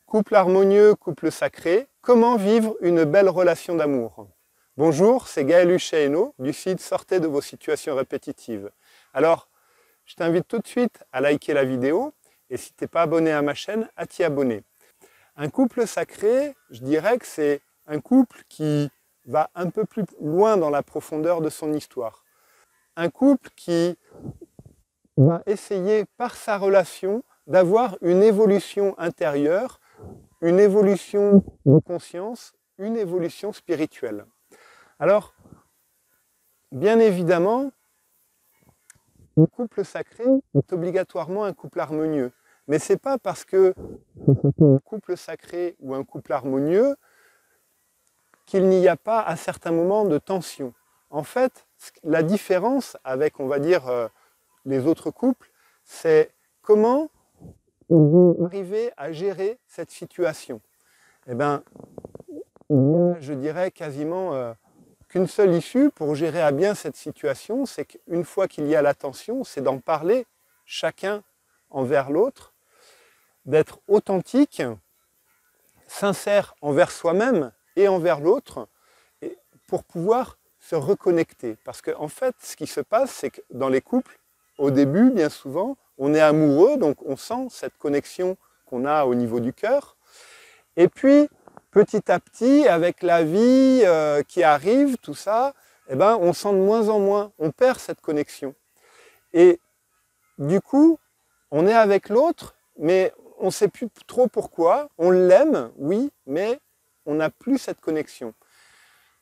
Couple harmonieux, couple sacré, comment vivre une belle relation d'amour? Bonjour, c'est Gaël Huchet-Hainaut du site Sortez de vos situations répétitives. Alors, je t'invite tout de suite à liker la vidéo et si tu n'es pas abonné à ma chaîne, à t'y abonner. Un couple sacré, je dirais que c'est un couple qui va un peu plus loin dans la profondeur de son histoire. Un couple qui va essayer par sa relation d'avoir une évolution intérieure, une évolution de conscience, une évolution spirituelle. Alors, bien évidemment, un couple sacré est obligatoirement un couple harmonieux. Mais ce n'est pas parce que c'est un couple sacré ou un couple harmonieux qu'il n'y a pas à certains moments de tension. En fait, la différence avec, on va dire, les autres couples, c'est comment ils vont arriver à gérer cette situation. Eh bien, je dirais quasiment qu'une seule issue pour gérer à bien cette situation, c'est qu'une fois qu'il y a la tension, c'est d'en parler chacun envers l'autre, d'être authentique, sincère envers soi-même et envers l'autre, pour pouvoir se reconnecter. Parce qu'en fait, ce qui se passe, c'est que dans les couples, au début, bien souvent, on est amoureux, donc on sent cette connexion qu'on a au niveau du cœur. Et puis, petit à petit, avec la vie qui arrive, tout ça, eh ben, on sent de moins en moins, on perd cette connexion. Et du coup, on est avec l'autre, mais on ne sait plus trop pourquoi. On l'aime, oui, mais on n'a plus cette connexion.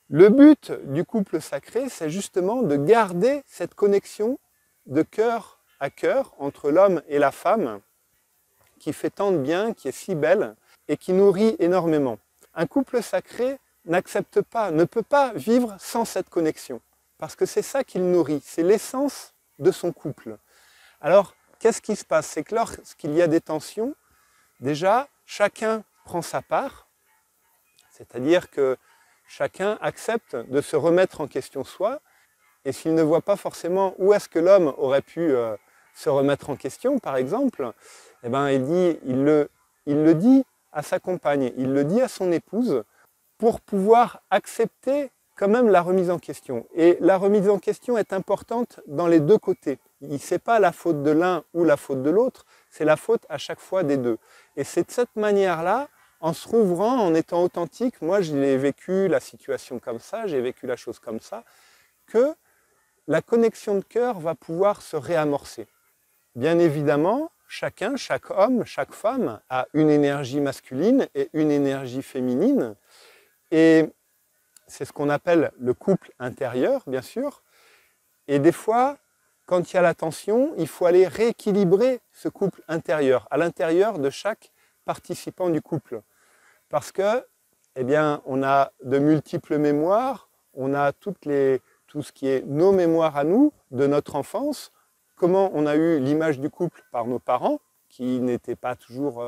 Le but du couple sacré, c'est justement de garder cette connexion de cœur à cœur entre l'homme et la femme, qui fait tant de bien, qui est si belle et qui nourrit énormément. Un couple sacré n'accepte pas, ne peut pas vivre sans cette connexion, parce que c'est ça qu'il nourrit, c'est l'essence de son couple. Alors, qu'est-ce qui se passe? C'est que lorsqu'il y a des tensions, déjà, chacun prend sa part, c'est-à-dire que chacun accepte de se remettre en question soi, et s'il ne voit pas forcément où est-ce que l'homme aurait pu se remettre en question, par exemple, eh ben, il le dit à sa compagne, il le dit à son épouse, pour pouvoir accepter quand même la remise en question. Et la remise en question est importante dans les deux côtés. Ce n'est pas la faute de l'un ou la faute de l'autre, c'est la faute à chaque fois des deux. Et c'est de cette manière-là, en se rouvrant, en étant authentique, moi j'ai vécu la situation comme ça, j'ai vécu la chose comme ça, que la connexion de cœur va pouvoir se réamorcer. Bien évidemment, chaque homme, chaque femme a une énergie masculine et une énergie féminine. Et c'est ce qu'on appelle le couple intérieur, bien sûr. Et des fois, quand il y a la tension, il faut aller rééquilibrer ce couple intérieur, à l'intérieur de chaque participant du couple. Parce que, eh bien, on a de multiples mémoires, on a tout ce qui est nos mémoires à nous, de notre enfance, comment on a eu l'image du couple par nos parents, qui n'était pas toujours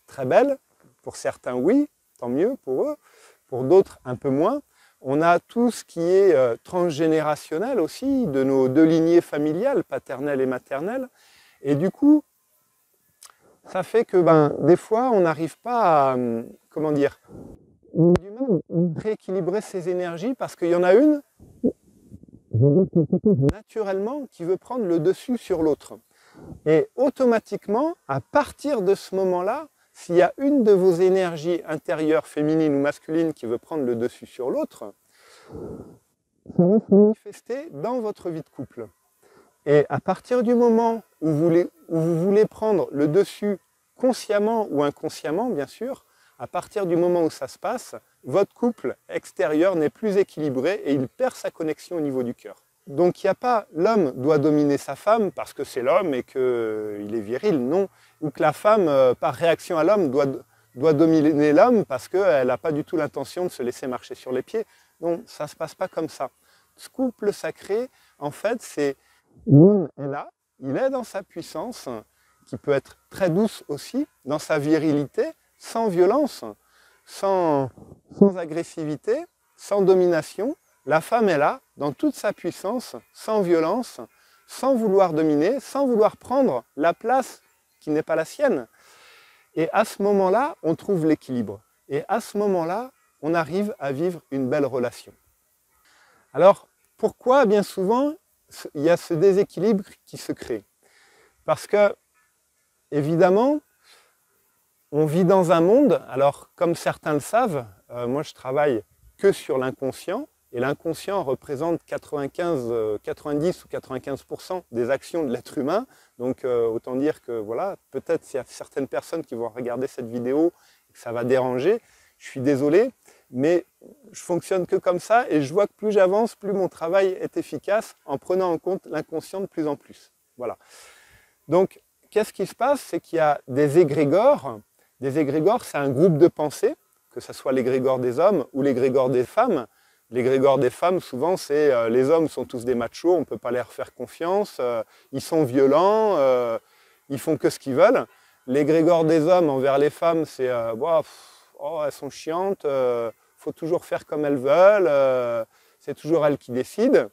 très belle. Pour certains, oui, tant mieux pour eux. Pour d'autres, un peu moins. On a tout ce qui est transgénérationnel aussi, de nos deux lignées familiales, paternelle et maternelle. Et du coup, ça fait que des fois, on n'arrive pas à, comment dire, on a du mal à rééquilibrer ses énergies parce qu'il y en a une naturellement qui veut prendre le dessus sur l'autre. Et automatiquement, à partir de ce moment-là, s'il y a une de vos énergies intérieures, féminines ou masculines, qui veut prendre le dessus sur l'autre, ça va se manifester dans votre vie de couple. Et à partir du moment où vous voulez prendre le dessus consciemment ou inconsciemment, bien sûr, à partir du moment où ça se passe, votre couple extérieur n'est plus équilibré et il perd sa connexion au niveau du cœur. Donc il n'y a pas l'homme doit dominer sa femme parce que c'est l'homme et qu'il est viril, non. Ou que la femme, par réaction à l'homme, doit dominer l'homme parce qu'elle n'a pas du tout l'intention de se laisser marcher sur les pieds. Non, ça ne se passe pas comme ça. Ce couple sacré, en fait, c'est l'homme est là, il est dans sa puissance, qui peut être très douce aussi, dans sa virilité, sans violence, sans agressivité, sans domination. La femme est là, dans toute sa puissance, sans violence, sans vouloir dominer, sans vouloir prendre la place qui n'est pas la sienne. Et à ce moment-là, on trouve l'équilibre. Et à ce moment-là, on arrive à vivre une belle relation. Alors, pourquoi bien souvent il y a ce déséquilibre qui se crée? Parce que, évidemment, on vit dans un monde, alors comme certains le savent, moi je travaille que sur l'inconscient, et l'inconscient représente 90 ou 95% des actions de l'être humain. Donc autant dire que voilà, peut-être il y a certaines personnes qui vont regarder cette vidéo et que ça va déranger. Je suis désolé, mais je fonctionne que comme ça et je vois que plus j'avance, plus mon travail est efficace en prenant en compte l'inconscient de plus en plus. Voilà. Donc, qu'est-ce qui se passe? C'est qu'il y a des égrégores. Des égrégores, c'est un groupe de pensée, que ce soit l'égrégore des hommes ou l'égrégore des femmes. L'égrégore des femmes, souvent, c'est les hommes sont tous des machos, on ne peut pas leur faire confiance, ils sont violents, ils font que ce qu'ils veulent. L'égrégore des hommes envers les femmes, c'est oh, elles sont chiantes, faut toujours faire comme elles veulent, c'est toujours elles qui décident.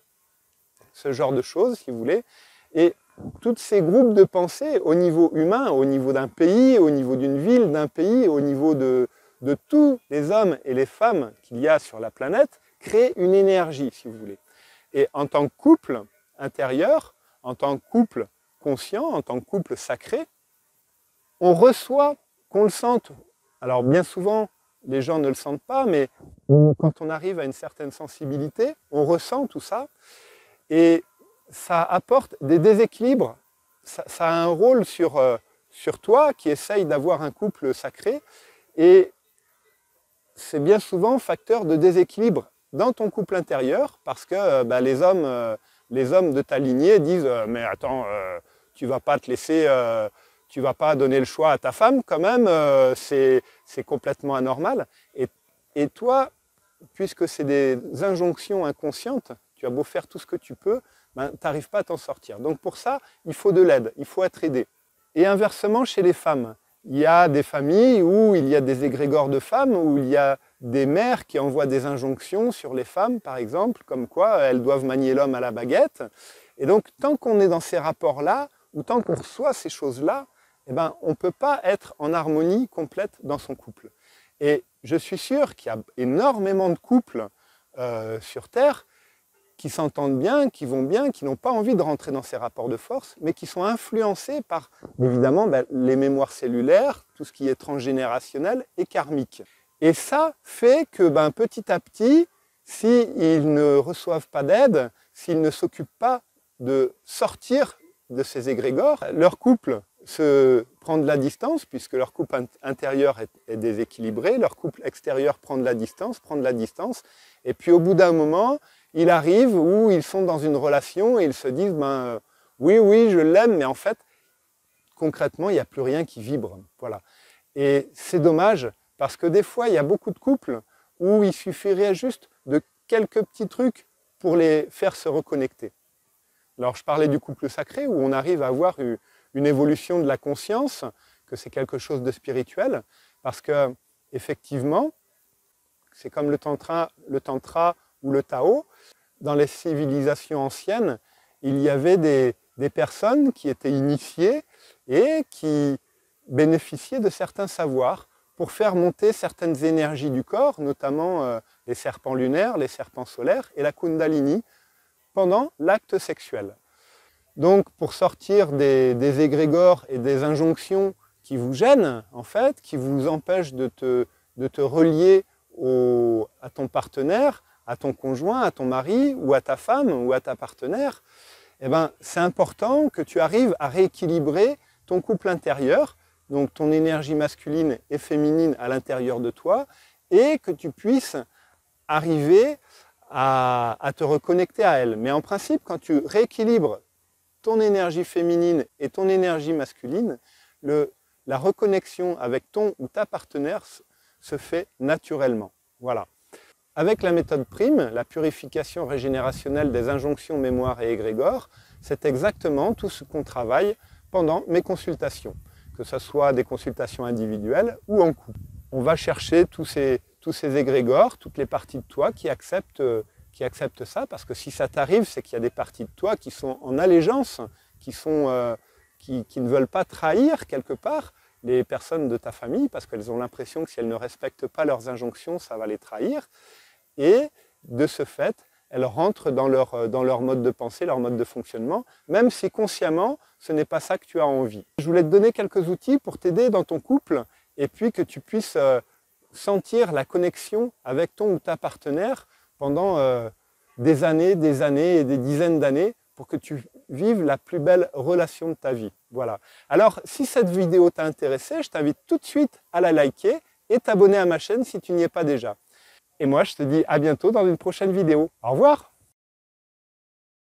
Ce genre de choses, si vous voulez. Et tous ces groupes de pensée au niveau humain, au niveau d'un pays, au niveau d'une ville, d'un pays, au niveau de tous les hommes et les femmes qu'il y a sur la planète, créent une énergie, si vous voulez. Et en tant que couple intérieur, en tant que couple conscient, en tant que couple sacré, on reçoit, qu'on le sente. Alors bien souvent, les gens ne le sentent pas, mais quand on arrive à une certaine sensibilité, on ressent tout ça. Et ça apporte des déséquilibres. Ça a un rôle sur toi qui essaye d'avoir un couple sacré. Et c'est bien souvent facteur de déséquilibre dans ton couple intérieur parce que les hommes de ta lignée disent mais attends, tu vas pas te laisser, tu vas pas donner le choix à ta femme quand même, c'est complètement anormal. Et toi, puisque c'est des injonctions inconscientes, tu as beau faire tout ce que tu peux, ben, tu n'arrives pas à t'en sortir. Donc pour ça, il faut de l'aide, il faut être aidé. Et inversement, chez les femmes, il y a des familles où il y a des égrégores de femmes, où il y a des mères qui envoient des injonctions sur les femmes, par exemple, comme quoi elles doivent manier l'homme à la baguette. Et donc, tant qu'on est dans ces rapports-là, ou tant qu'on reçoit ces choses-là, eh ben, on ne peut pas être en harmonie complète dans son couple. Et je suis sûr qu'il y a énormément de couples sur Terre qui s'entendent bien, qui vont bien, qui n'ont pas envie de rentrer dans ces rapports de force, mais qui sont influencés par, évidemment, les mémoires cellulaires, tout ce qui est transgénérationnel et karmique. Et ça fait que petit à petit, s'ils ne reçoivent pas d'aide, s'ils ne s'occupent pas de sortir de ces égrégores, leur couple se prend de la distance, puisque leur couple intérieur est déséquilibré, leur couple extérieur prend de la distance, et puis au bout d'un moment, il arrive où ils sont dans une relation et ils se disent oui, je l'aime, mais en fait, concrètement, il n'y a plus rien qui vibre. Voilà. Et c'est dommage, parce que des fois, il y a beaucoup de couples où il suffirait juste de quelques petits trucs pour les faire se reconnecter. Alors, je parlais du couple sacré, où on arrive à avoir une évolution de la conscience, que c'est quelque chose de spirituel, parce que, effectivement, c'est comme le tantra ou le Tao. Dans les civilisations anciennes, il y avait des personnes qui étaient initiées et qui bénéficiaient de certains savoirs pour faire monter certaines énergies du corps, notamment les serpents lunaires, les serpents solaires et la Kundalini, pendant l'acte sexuel. Donc, pour sortir des égrégores et des injonctions qui vous gênent, en fait, qui vous empêchent de te relier à ton partenaire, à ton conjoint, à ton mari, ou à ta femme, ou à ta partenaire, eh ben, c'est important que tu arrives à rééquilibrer ton couple intérieur, donc ton énergie masculine et féminine à l'intérieur de toi, et que tu puisses arriver à te reconnecter à elle. Mais en principe, quand tu rééquilibres ton énergie féminine et ton énergie masculine, la reconnexion avec ton ou ta partenaire se fait naturellement. Voilà. Avec la méthode PRIME, la purification régénérationnelle des injonctions, mémoires et égrégores, c'est exactement tout ce qu'on travaille pendant mes consultations, que ce soit des consultations individuelles ou en couple. On va chercher tous ces égrégores, toutes les parties de toi qui acceptent ça, parce que si ça t'arrive, c'est qu'il y a des parties de toi qui sont en allégeance, qui ne veulent pas trahir quelque part, les personnes de ta famille, parce qu'elles ont l'impression que si elles ne respectent pas leurs injonctions, ça va les trahir. Et de ce fait, elles rentrent dans leur mode de pensée, leur mode de fonctionnement, même si consciemment, ce n'est pas ça que tu as envie. Je voulais te donner quelques outils pour t'aider dans ton couple, et puis que tu puisses sentir la connexion avec ton ou ta partenaire pendant des années et des dizaines d'années, pour que tu vives la plus belle relation de ta vie. Voilà. Alors, si cette vidéo t'a intéressé, je t'invite tout de suite à la liker et t'abonner à ma chaîne si tu n'y es pas déjà. Et moi, je te dis à bientôt dans une prochaine vidéo. Au revoir!